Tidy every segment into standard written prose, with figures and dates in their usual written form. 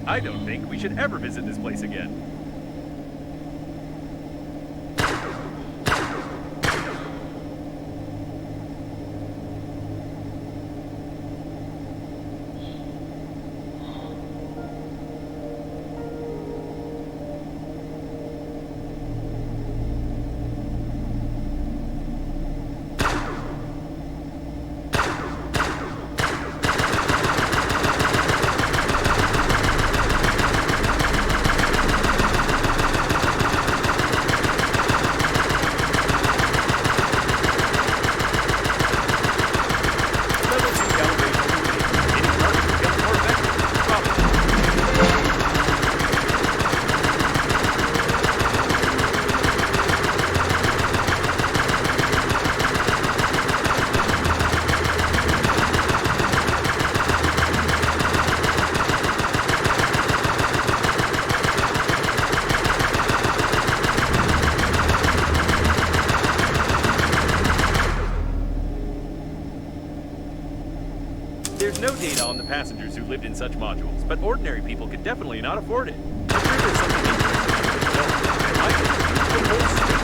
I don't think we should ever visit this place again. There's no data on the passengers who lived in such modules, but ordinary people could definitely not afford it. I'm sure there's something interesting about it. There might be a whole suite.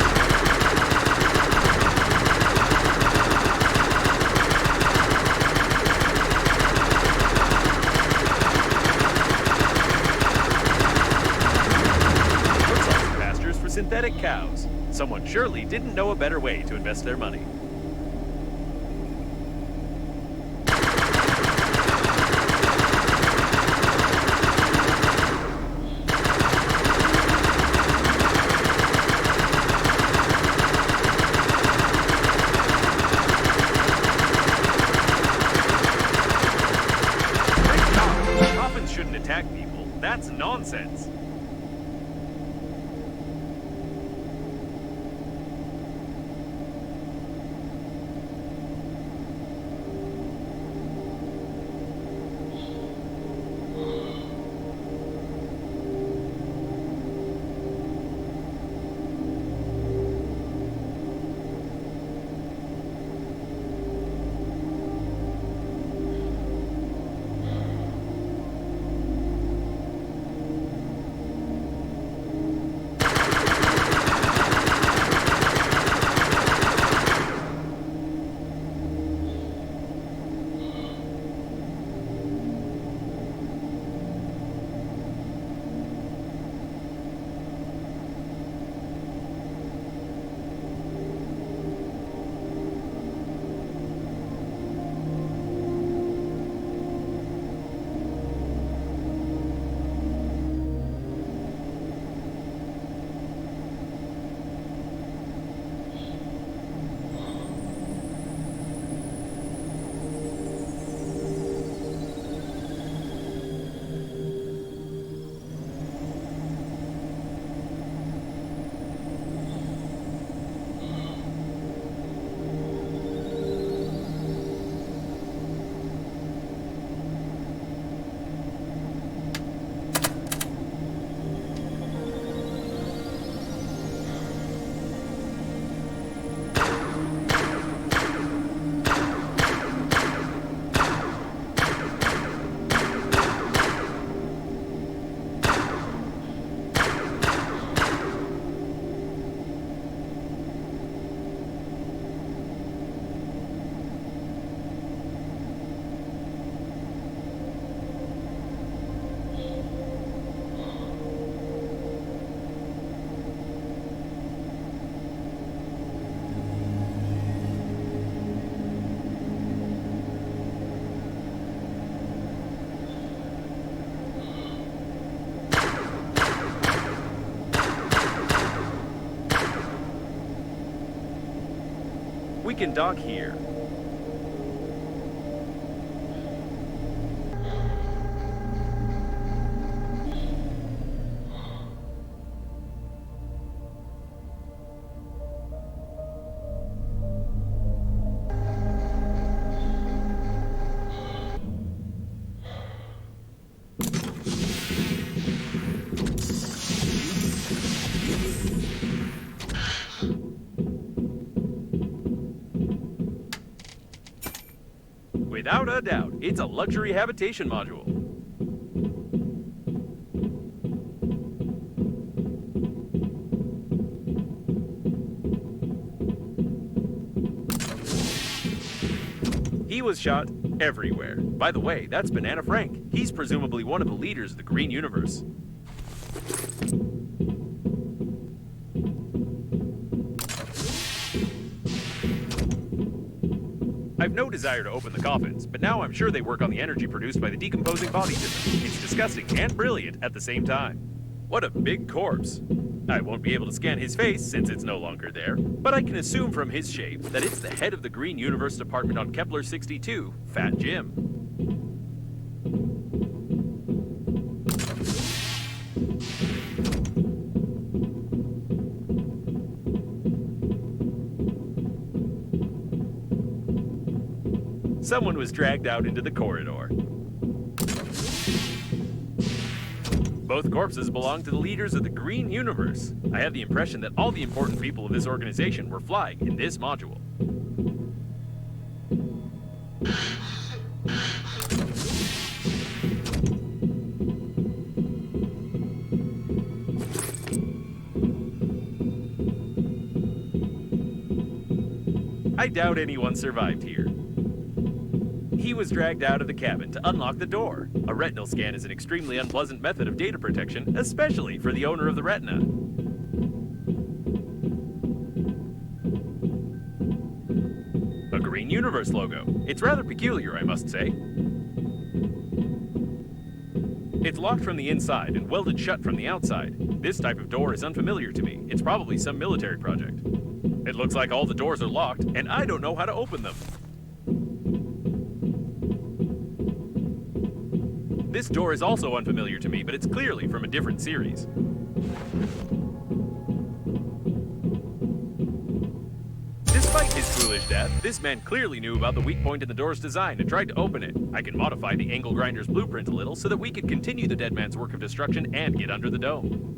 Looks like some pastures for synthetic cows. Someone surely didn't know a better way to invest their money. Shouldn't attack people. That's nonsense. We can dock here. Without a doubt, it's a luxury habitation module. He was shot everywhere. By the way, that's Banana Frank. He's presumably one of the leaders of the Green Universe. I've no desire to open the coffins, but now I'm sure they work on the energy produced by the decomposing bodies in them. It's disgusting and brilliant at the same time. What a big corpse. I won't be able to scan his face since it's no longer there, but I can assume from his shape that it's the head of the Green Universe Department on Kepler 62, Fat Jim. Someone was dragged out into the corridor. Both corpses belong to the leaders of the Green Universe. I have the impression that all the important people of this organization were flying in this module. I doubt anyone survived here. He was dragged out of the cabin to unlock the door. A retinal scan is an extremely unpleasant method of data protection, especially for the owner of the retina. A Green Universe logo. It's rather peculiar, I must say. It's locked from the inside and welded shut from the outside. This type of door is unfamiliar to me. It's probably some military project. It looks like all the doors are locked, and I don't know how to open them. This door is also unfamiliar to me, but it's clearly from a different series. Despite his foolish death, this man clearly knew about the weak point in the door's design and tried to open it. I can modify the angle grinder's blueprint a little so that we can continue the dead man's work of destruction and get under the dome.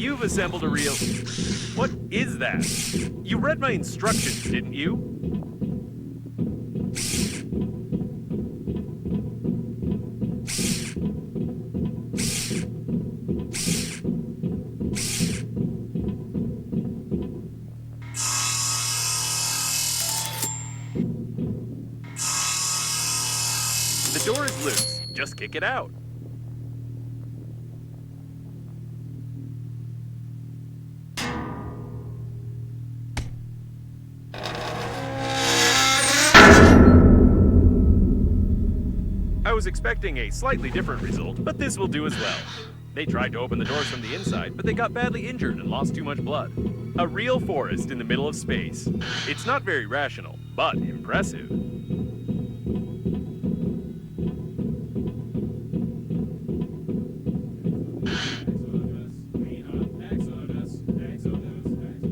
You've assembled a real... What is that? You read my instructions, didn't you? The door is loose. Just kick it out. was expecting a slightly different result, but this will do as well. They tried to open the doors from the inside, but they got badly injured and lost too much blood. A real forest in the middle of space. It's not very rational, but impressive.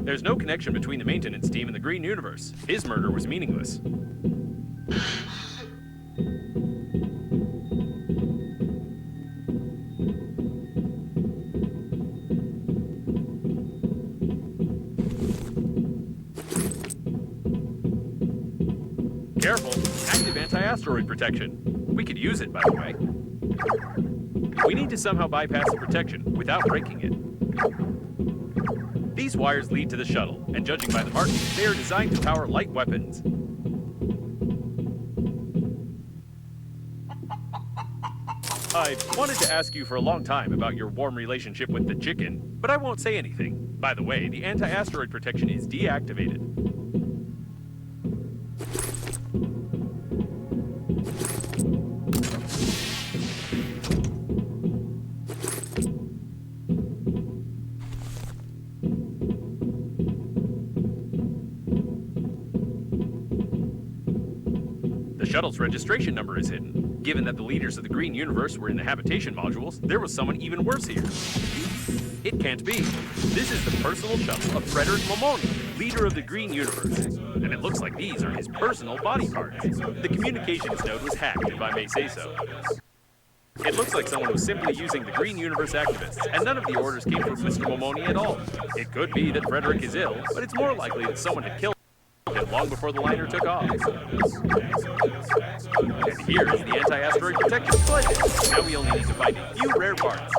There's no connection between the maintenance team and the Green Universe. His murder was meaningless. Careful! Active anti-asteroid protection. We could use it, by the way. We need to somehow bypass the protection without breaking it. These wires lead to the shuttle, and judging by the markings, they are designed to power light weapons. I've wanted to ask you for a long time about your warm relationship with the chicken, but I won't say anything. By the way, the anti-asteroid protection is deactivated. The shuttle's registration number is hidden. Given that the leaders of the Green Universe were in the habitation modules, there was someone even worse here. It can't be. This is the personal shuttle of Frederick Momoni, leader of the Green Universe. And it looks like these are his personal body parts. The communications node was hacked, if I may say so. It looks like someone was simply using the Green Universe activists, and none of the orders came from Mr. Momoni at all. It could be that Frederick is ill, but it's more likely that someone had killed him long before the liner took off. And here is the anti-asteroid protection pledge. Now we only need to find a few rare parts.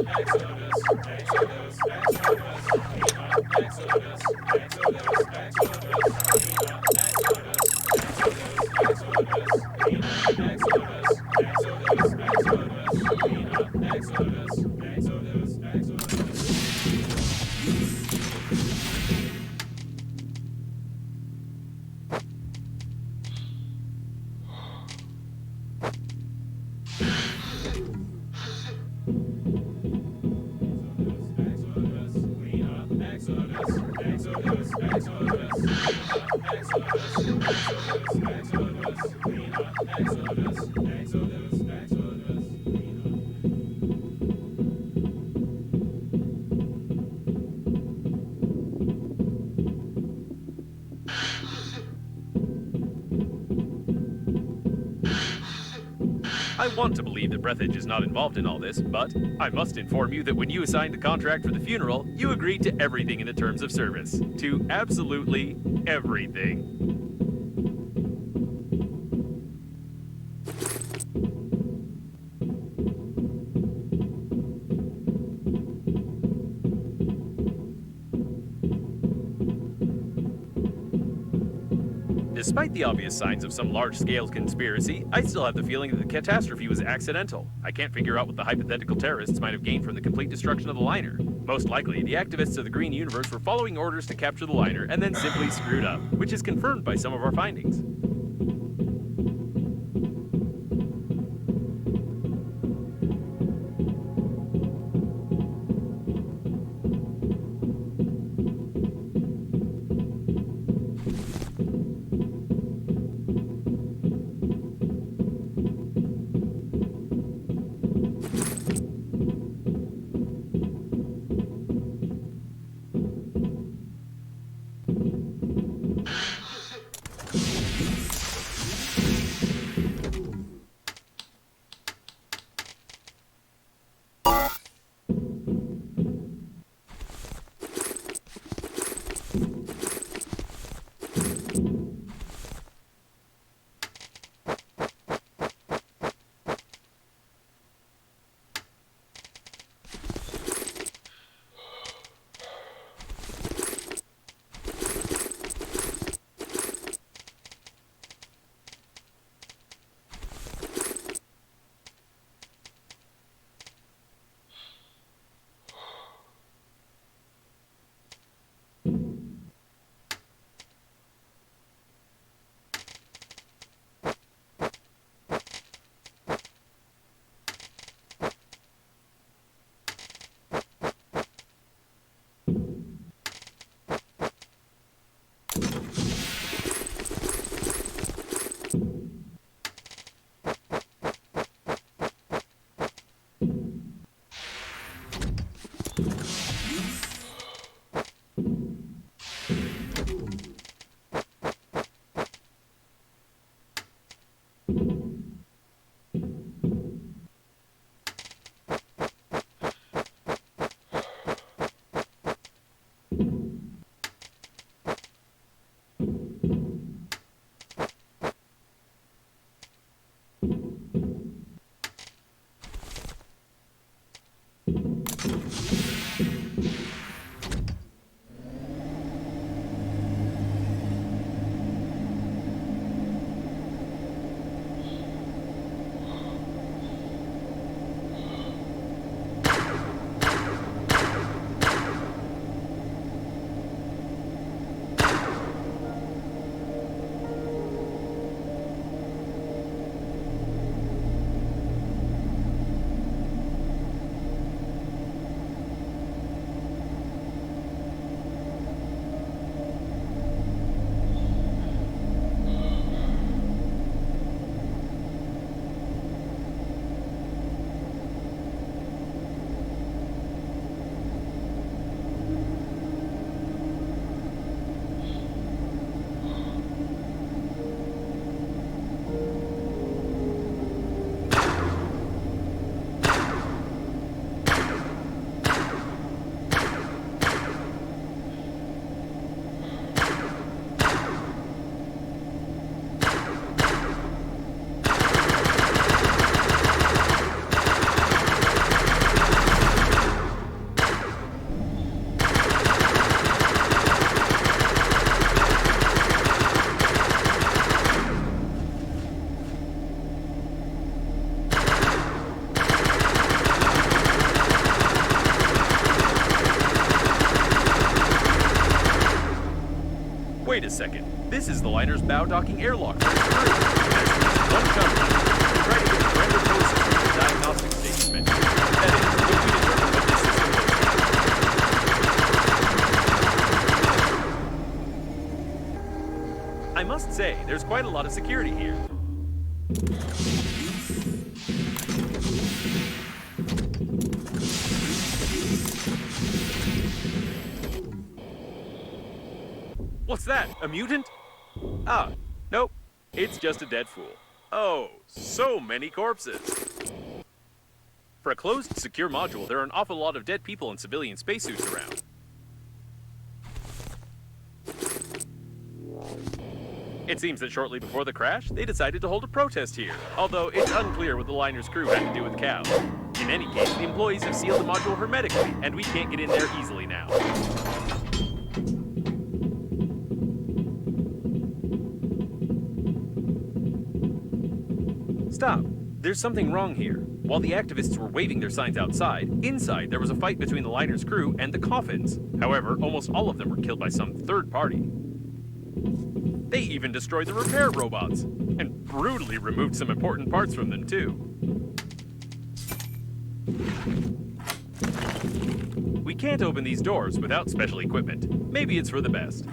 I want to believe that Breathedge is not involved in all this, but I must inform you that when you assigned the contract for the funeral, you agreed to everything in the terms of service. To absolutely everything. Despite the obvious signs of some large-scale conspiracy, I still have the feeling that the catastrophe was accidental. I can't figure out what the hypothetical terrorists might have gained from the complete destruction of the liner. Most likely, the activists of the Green Universe were following orders to capture the liner and then simply screwed up, which is confirmed by some of our findings. Wait a second. This is the liner's bow docking airlock for its crew. There's at least one shot left. Try to get the render process from the diagnostic station menu. That is, if we determine what this system looks like. I must say, there's quite a lot of security here. What's that? A mutant? Ah, nope. It's just a dead fool. Oh, so many corpses. For a closed, secure module, there are an awful lot of dead people in civilian spacesuits around. It seems that shortly before the crash, they decided to hold a protest here, although it's unclear what the liner's crew had to do with cows. In any case, the employees have sealed the module hermetically, and we can't get in there easily now. Stop. There's something wrong here. While the activists were waving their signs outside, inside there was a fight between the liner's crew and the coffins. However, almost all of them were killed by some third party. They even destroyed the repair robots, and brutally removed some important parts from them too. We can't open these doors without special equipment. Maybe it's for the best.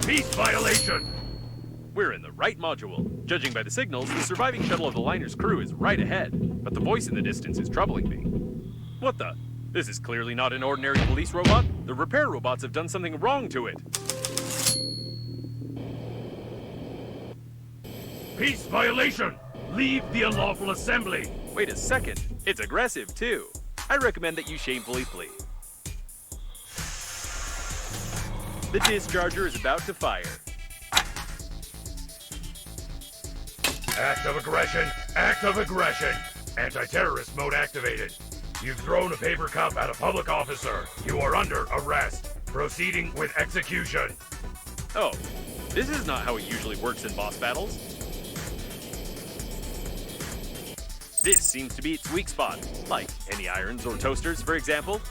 Peace violation! We're in the right module. Judging by the signals, the surviving shuttle of the liner's crew is right ahead, but the voice in the distance is troubling me. What the? This is clearly not an ordinary police robot. The repair robots have done something wrong to it. Peace violation! Leave the unlawful assembly! Wait a second. It's aggressive, too. I recommend that you shamefully flee. The discharger is about to fire. Act of aggression! Act of aggression! Anti-terrorist mode activated. You've thrown a paper cup at a public officer. You are under arrest. Proceeding with execution. Oh, this is not how it usually works in boss battles. This seems to be its weak spot, like any irons or toasters, for example.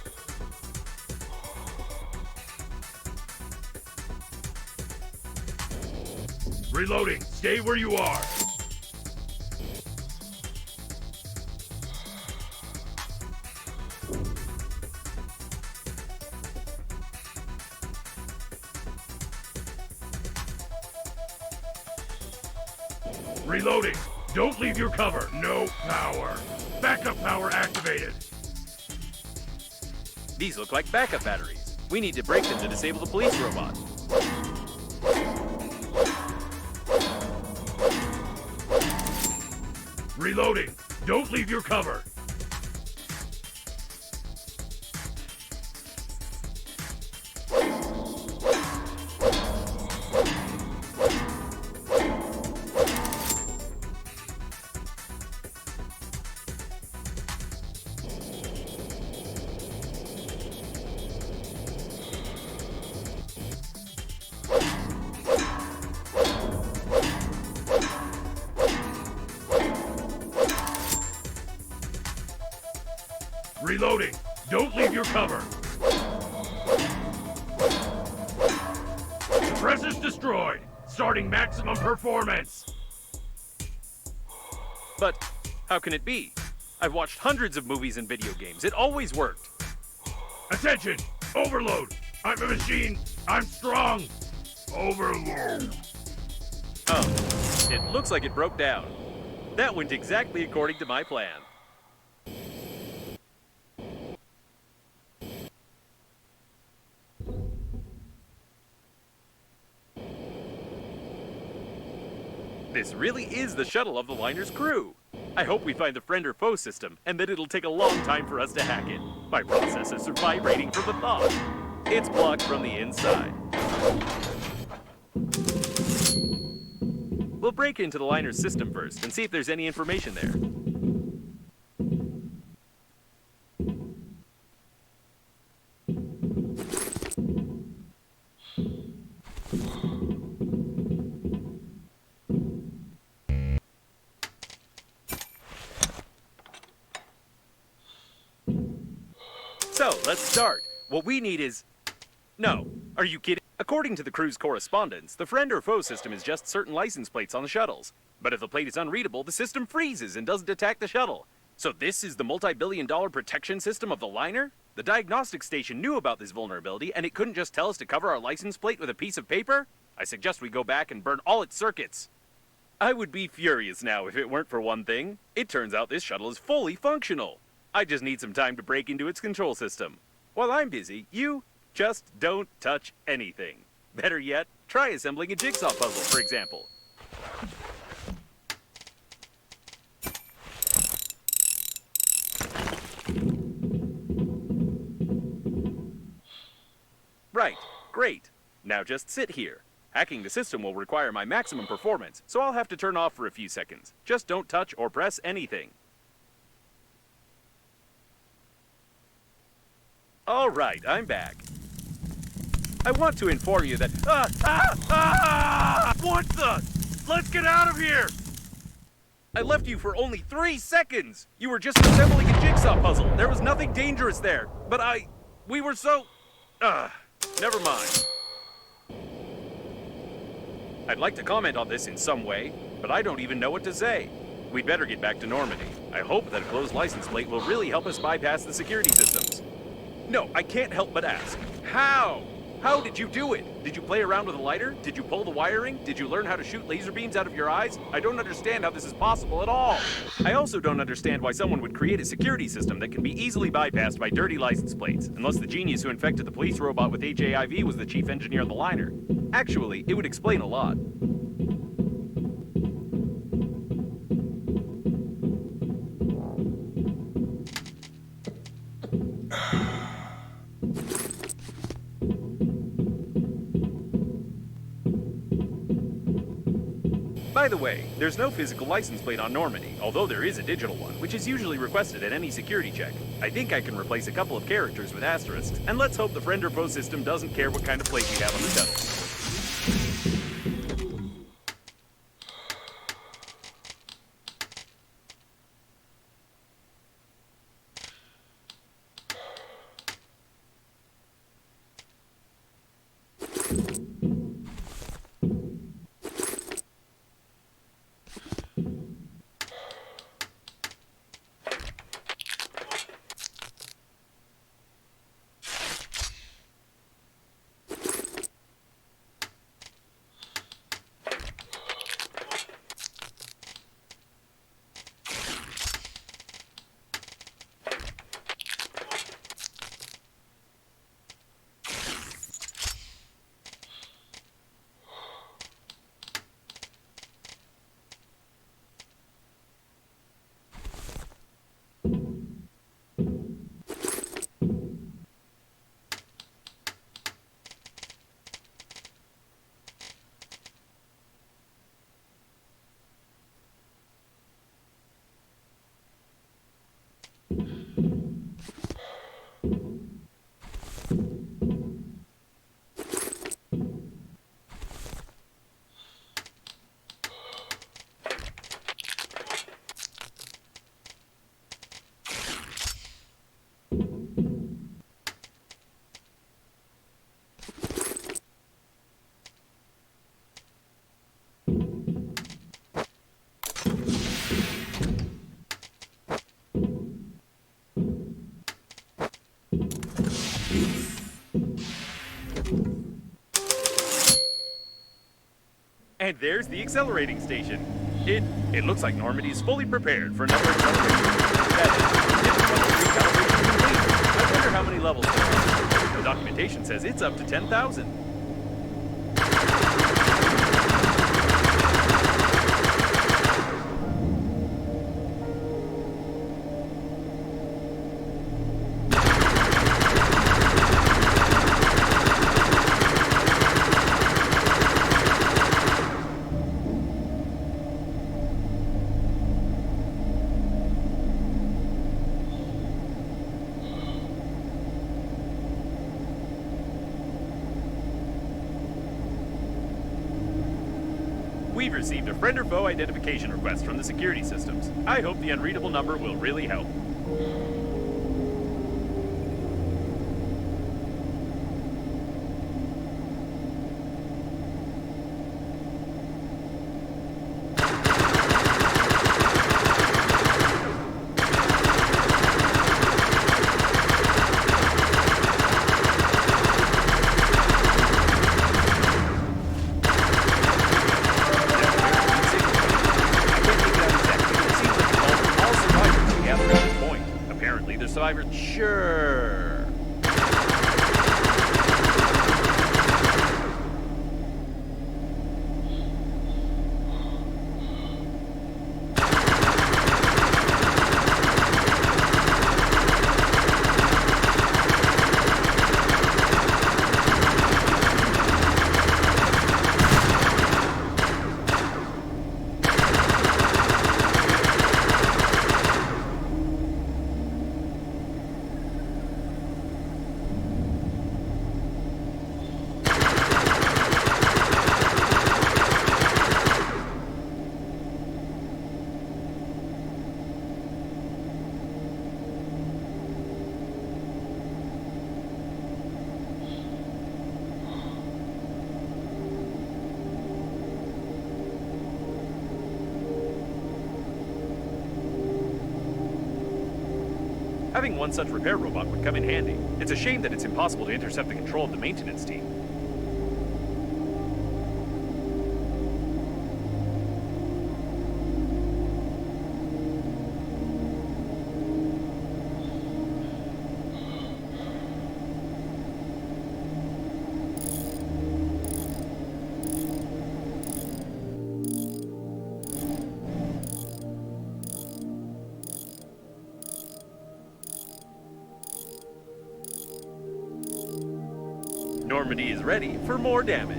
Reloading. Stay where you are. Reloading. Don't leave your cover. No power. Backup power activated. These look like backup batteries. We need to break them to disable the police robot. Reloading. Don't leave your cover. Reloading. Don't leave your cover. Suppressors destroyed. Starting maximum performance. But how can it be? I've watched hundreds of movies and video games. It always worked. Attention! Overload! I'm a machine! I'm strong! Overload! Oh, it looks like it broke down. That went exactly according to my plan. This really is the shuttle of the liner's crew. I hope we find the friend or foe system, and that it'll take a long time for us to hack it. My processors are vibrating from the thought. It's blocked from the inside. We'll break into the liner's system first and see if there's any information there. So, let's start. What we need is... No. Are you kidding? According to the crew's correspondence, the friend or foe system is just certain license plates on the shuttles. But if the plate is unreadable, the system freezes and doesn't attack the shuttle. So this is the multi-billion-dollar protection system of the liner? The diagnostic station knew about this vulnerability, and it couldn't just tell us to cover our license plate with a piece of paper? I suggest we go back and burn all its circuits. I would be furious now if it weren't for one thing. It turns out this shuttle is fully functional. I just need some time to break into its control system. While I'm busy, you just don't touch anything. Better yet, try assembling a jigsaw puzzle, for example. Right, great. Now just sit here. Hacking the system will require my maximum performance, so I'll have to turn off for a few seconds. Just don't touch or press anything. All right, I'm back. I want to inform you that... What the? Let's get out of here! I left you for only 3 seconds! You were just assembling a jigsaw puzzle. There was nothing dangerous there. But we were so... never mind. I'd like to comment on this in some way, but I don't even know what to say. We'd better get back to Normandy. I hope that a closed license plate will really help us bypass the security systems. No, I can't help but ask. How? How did you do it? Did you play around with a lighter? Did you pull the wiring? Did you learn how to shoot laser beams out of your eyes? I don't understand how this is possible at all. I also don't understand why someone would create a security system that can be easily bypassed by dirty license plates, unless the genius who infected the police robot with HAIV was the chief engineer on the liner. Actually, it would explain a lot. By the way, there's no physical license plate on Normandy, although there is a digital one, which is usually requested at any security check. I think I can replace a couple of characters with asterisks, and let's hope the friend or foe system doesn't care what kind of plate we have on the tunnel. And there's the accelerating station. It looks like Normandy is fully prepared for another acceleration. That is, recalibration complete. I wonder how many levels there are. The documentation says it's up to 10,000. We've received a friend or foe identification request from the security systems. I hope the unreadable number will really help. Sure. Having one such repair robot would come in handy. It's a shame that it's impossible to intercept the control of the maintenance team. Normandy is ready for more damage.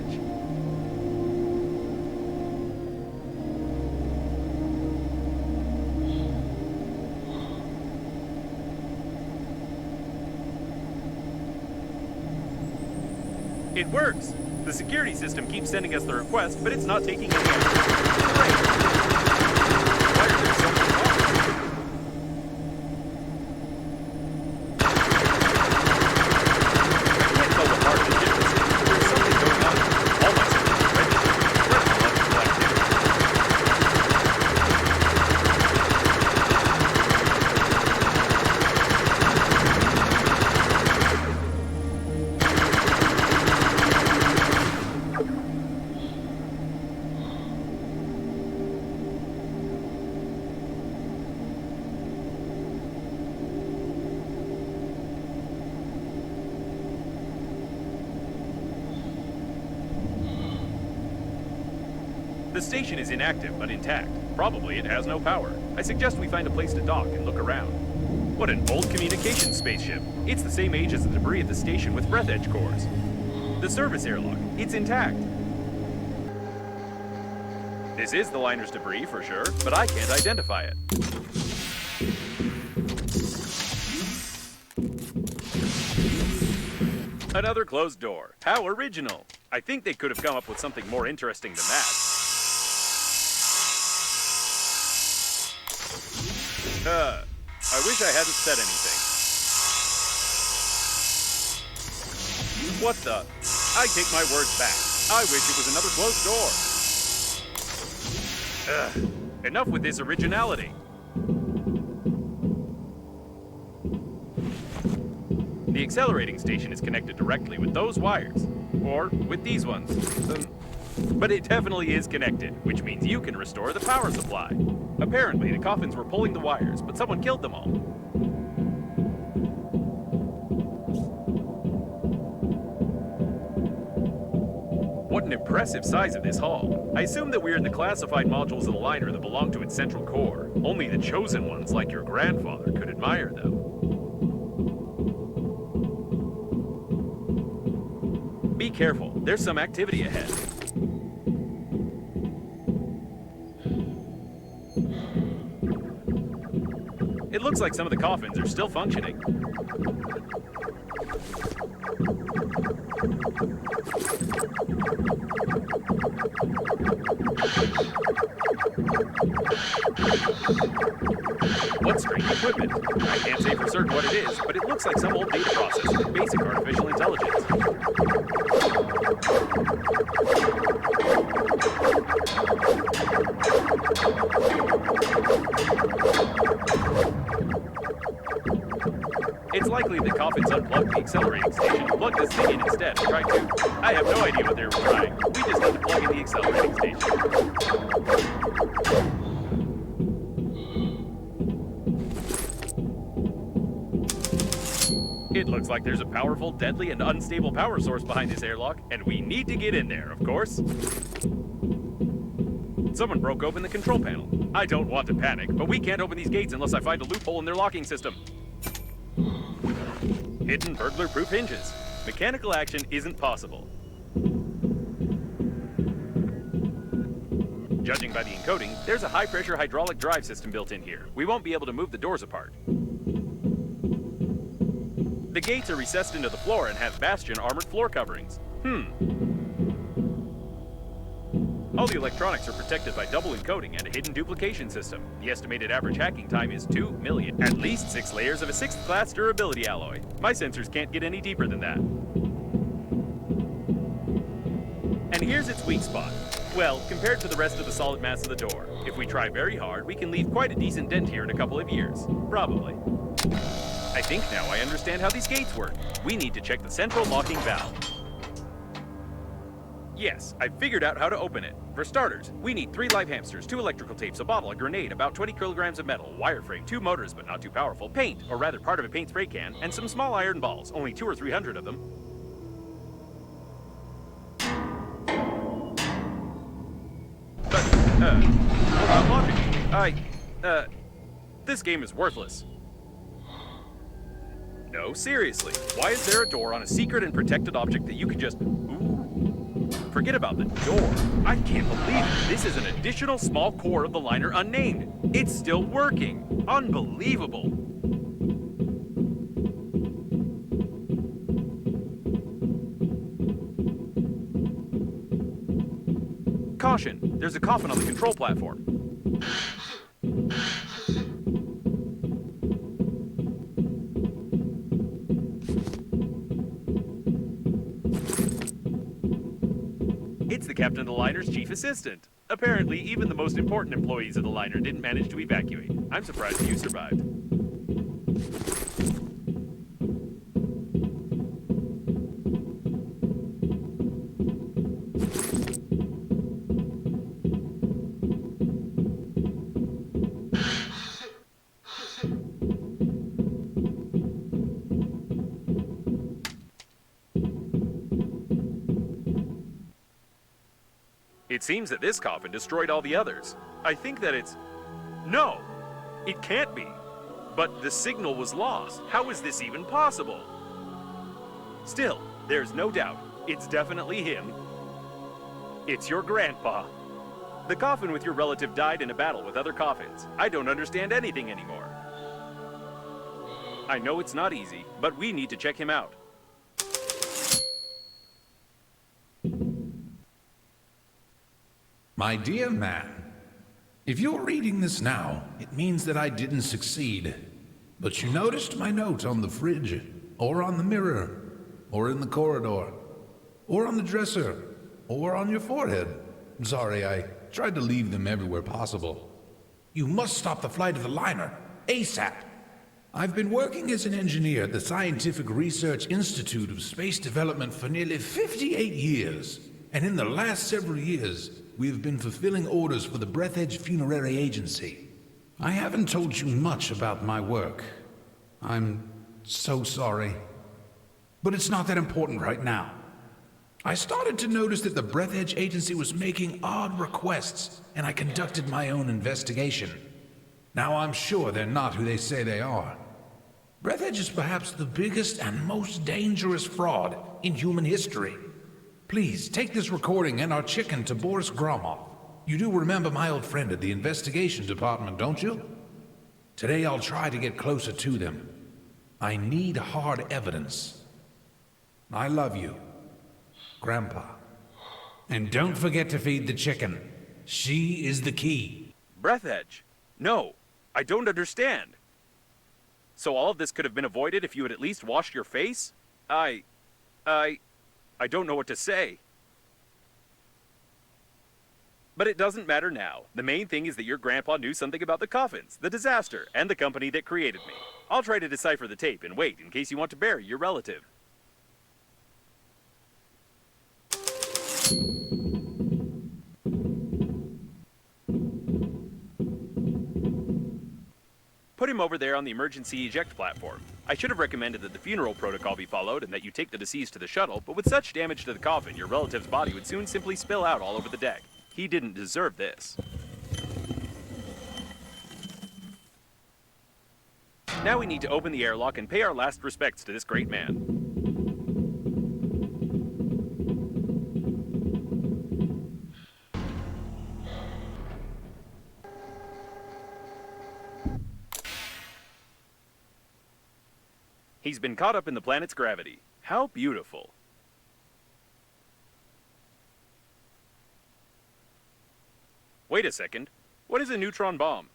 It works! The security system keeps sending us the request, but it's not taking any action. Great! Why are there so many problems? The station is inactive, but intact. Probably it has no power. I suggest we find a place to dock and look around. What an old communications spaceship. It's the same age as the debris at the station with Breathedge cores. The service airlock, it's intact. This is the liner's debris for sure, but I can't identify it. Another closed door. How original. I think they could have come up with something more interesting than that. I wish I hadn't said anything. What the? I take my words back. I wish it was another closed door. Enough with this originality. The accelerating station is connected directly with those wires. Or with these ones. But it definitely is connected, which means you can restore the power supply. Apparently, the coffins were pulling the wires, but someone killed them all. What an impressive size of this hall. I assume that we're in the classified modules of the liner that belong to its central core. Only the chosen ones, like your grandfather, could admire them. Be careful, there's some activity ahead. It looks like some of the coffins are still functioning. What strange equipment? I can't say for certain what it is, but it looks like some old data processor with basic artificial intelligence. It's likely the coffins unplugged the accelerating station, plugged this thing in instead, and tried to... I have no idea what they were trying. We just had to plug in the accelerating station. It looks like there's a powerful, deadly, and unstable power source behind this airlock, and we need to get in there, of course. Someone broke open the control panel. I don't want to panic, but we can't open these gates unless I find a loophole in their locking system. Hidden burglar-proof hinges. Mechanical action isn't possible. Judging by the encoding, there's a high-pressure hydraulic drive system built in here. We won't be able to move the doors apart. The gates are recessed into the floor and have bastion armored floor coverings. All the electronics are protected by double encoding and a hidden duplication system. The estimated average hacking time is 2 million. At least 6 layers of a 6th class durability alloy. My sensors can't get any deeper than that. And here's its weak spot. Well, compared to the rest of the solid mass of the door. If we try very hard, we can leave quite a decent dent here in a couple of years. Probably. I think now I understand how these gates work. We need to check the central locking valve. Yes, I figured out how to open it. For starters, we need 3 live hamsters, 2 electrical tapes, a bottle, a grenade, about 20 kilograms of metal, wireframe, 2 motors but not too powerful, paint, or rather part of a paint spray can, and some small iron balls, only 200 or 300 of them. But, hold on, logic. This game is worthless. No, seriously, why is there a door on a secret and protected object that you could just... Ooh. Forget about the door. I can't believe it. This is an additional small core of the liner unnamed. It's still working. Unbelievable. Caution, there's a coffin on the control platform. It's the captain of the liner's chief assistant. Apparently, even the most important employees of the liner didn't manage to evacuate. I'm surprised you survived. It seems that this coffin destroyed all the others. I think that it's... No! It can't be. But the signal was lost. How is this even possible? Still, there's no doubt. It's definitely him. It's your grandpa. The coffin with your relative died in a battle with other coffins. I don't understand anything anymore. I know it's not easy, but we need to check him out. My dear man, if you're reading this now, it means that I didn't succeed. But you noticed my note on the fridge, or on the mirror, or in the corridor, or on the dresser, or on your forehead. Sorry, I tried to leave them everywhere possible. You must stop the flight of the liner, ASAP. I've been working as an engineer at the Scientific Research Institute of Space Development for nearly 58 years. And in the last several years, we have been fulfilling orders for the Breathedge Funerary Agency. I haven't told you much about my work. I'm so sorry. But it's not that important right now. I started to notice that the Breathedge Agency was making odd requests, and I conducted my own investigation. Now I'm sure they're not who they say they are. Breathedge is perhaps the biggest and most dangerous fraud in human history. Please, take this recording and our chicken to Boris Gromov. You do remember my old friend at the investigation department, don't you? Today I'll try to get closer to them. I need hard evidence. I love you, Grandpa. And don't forget to feed the chicken. She is the key. Breathedge? No, I don't understand. So all of this could have been avoided if you had at least washed your face? I don't know what to say. But it doesn't matter now. The main thing is that your grandpa knew something about the coffins, the disaster, and the company that created me. I'll try to decipher the tape and wait in case you want to bury your relative. Put him over there on the emergency eject platform. I should have recommended that the funeral protocol be followed and that you take the deceased to the shuttle, but with such damage to the coffin, your relative's body would soon simply spill out all over the deck. He didn't deserve this. Now we need to open the airlock and pay our last respects to this great man. He's been caught up in the planet's gravity. How beautiful. Wait a second. What is a neutron bomb?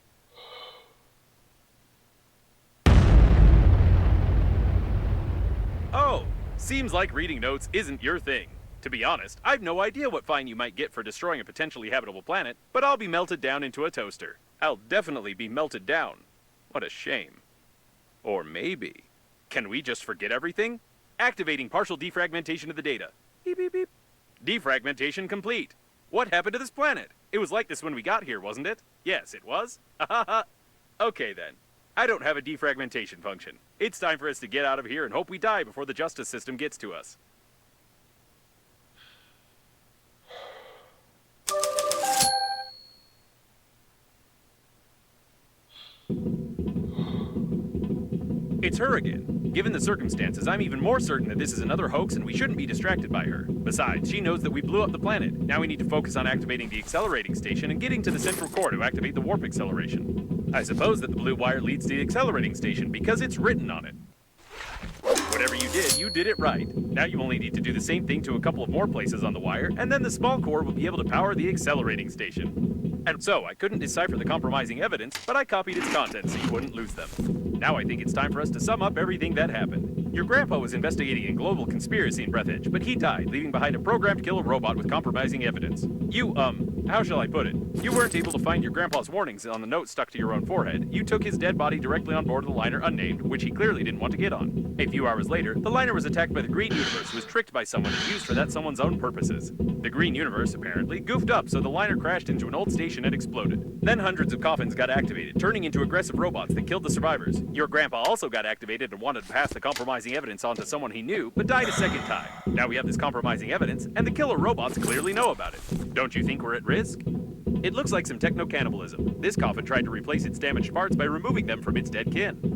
Oh, seems like reading notes isn't your thing. To be honest, I've no idea what fine you might get for destroying a potentially habitable planet, but I'll be melted down into a toaster. I'll definitely be melted down. What a shame. Or maybe, can we just forget everything? Activating partial defragmentation of the data. Beep, beep, beep. Defragmentation complete. What happened to this planet? It was like this when we got here, wasn't it? Yes, it was. Okay then. I don't have a defragmentation function. It's time for us to get out of here and hope we die before the justice system gets to us. It's her again. Given the circumstances, I'm even more certain that this is another hoax and we shouldn't be distracted by her. Besides, she knows that we blew up the planet. Now we need to focus on activating the accelerating station and getting to the central core to activate the warp acceleration. I suppose that the blue wire leads to the accelerating station because it's written on it. Whatever you did it right. Now you only need to do the same thing to a couple of more places on the wire, and then the small core will be able to power the accelerating station. And so I couldn't decipher the compromising evidence, but I copied its contents so you wouldn't lose them. Now I think it's time for us to sum up everything that happened. Your grandpa was investigating a global conspiracy in Breathedge, but he died, leaving behind a programmed killer robot with compromising evidence. How shall I put it? You weren't able to find your grandpa's warnings on the note stuck to your own forehead. You took his dead body directly on board of the liner unnamed, which he clearly didn't want to get on. A few hours later, the liner was attacked by the Green Universe, who was tricked by someone and used for that someone's own purposes. The Green Universe, apparently, goofed up, so the liner crashed into an old station and exploded. Then hundreds of coffins got activated, turning into aggressive robots that killed the survivors. Your grandpa also got activated and wanted to pass the compromising evidence on to someone he knew, but died a second time. Now we have this compromising evidence, and the killer robots clearly know about it. Don't you think we're at risk? It looks like some techno-cannibalism. This coffin tried to replace its damaged parts by removing them from its dead kin.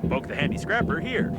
Poke the handy scrapper here.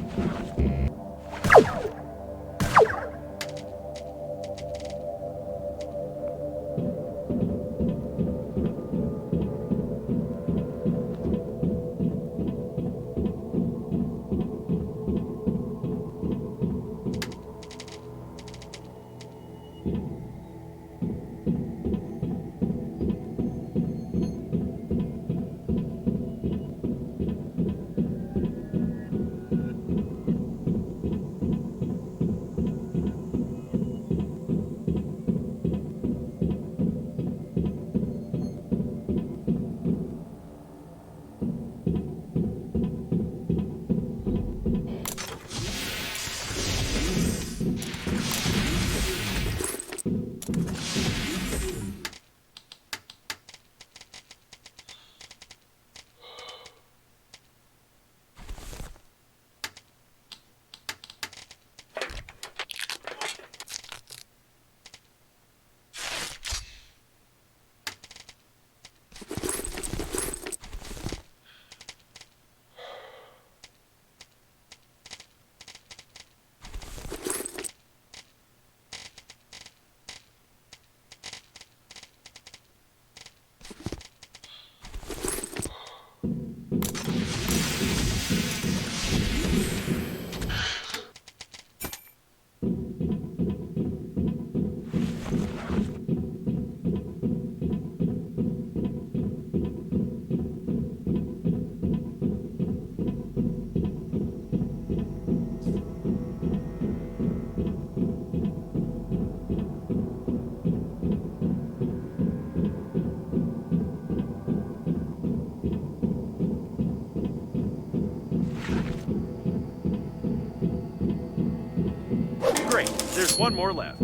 Great, there's one more left.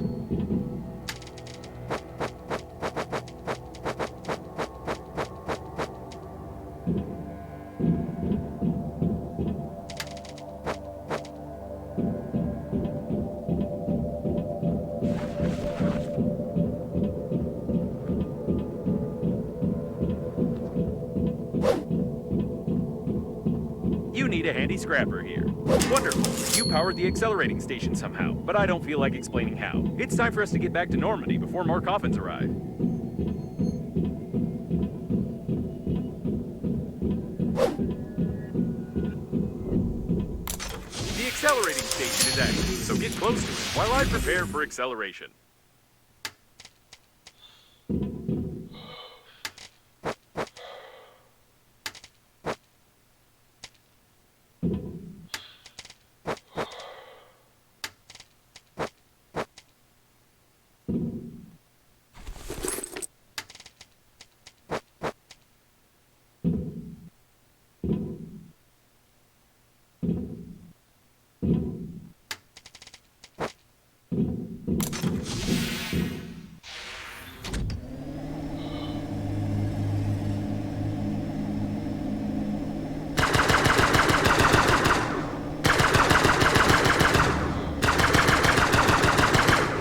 You need Andy Scrapper here. Wonderful. You powered the accelerating station somehow, but I don't feel like explaining how. It's time for us to get back to Normandy before more coffins arrive. The accelerating station is active, so get close to it while I prepare for acceleration.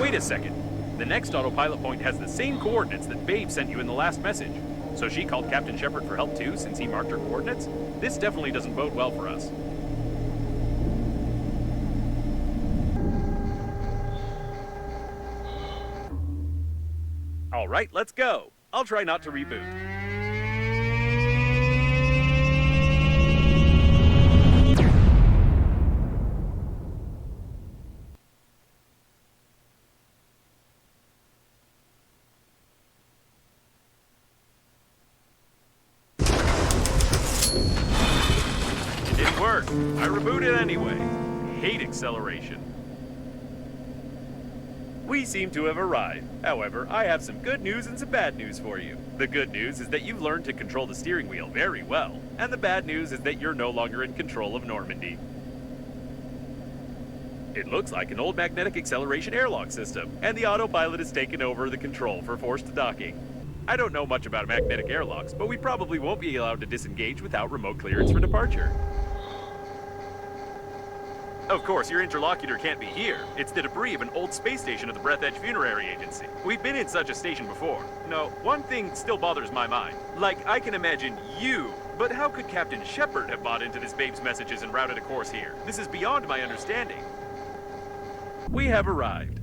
Wait a second. The next autopilot point has the same coordinates that Babe sent you in the last message. So she called Captain Shepard for help too, since he marked her coordinates? This definitely doesn't bode well for us. All right, let's go. I'll try not to reboot. It didn't work. I rebooted anyway. I hate acceleration. We seem to have arrived. However, I have some good news and some bad news for you. The good news is that you've learned to control the steering wheel very well. And the bad news is that you're no longer in control of Normandy. It looks like an old magnetic acceleration airlock system, and the autopilot has taken over the control for forced docking. I don't know much about magnetic airlocks, but we probably won't be allowed to disengage without remote clearance for departure. Of course, your interlocutor can't be here. It's the debris of an old space station of the Breathedge Funerary Agency. We've been in such a station before. No, one thing still bothers my mind. Like, I can imagine you, but how could Captain Shepard have bought into this Babe's messages and routed a course here? This is beyond my understanding. We have arrived.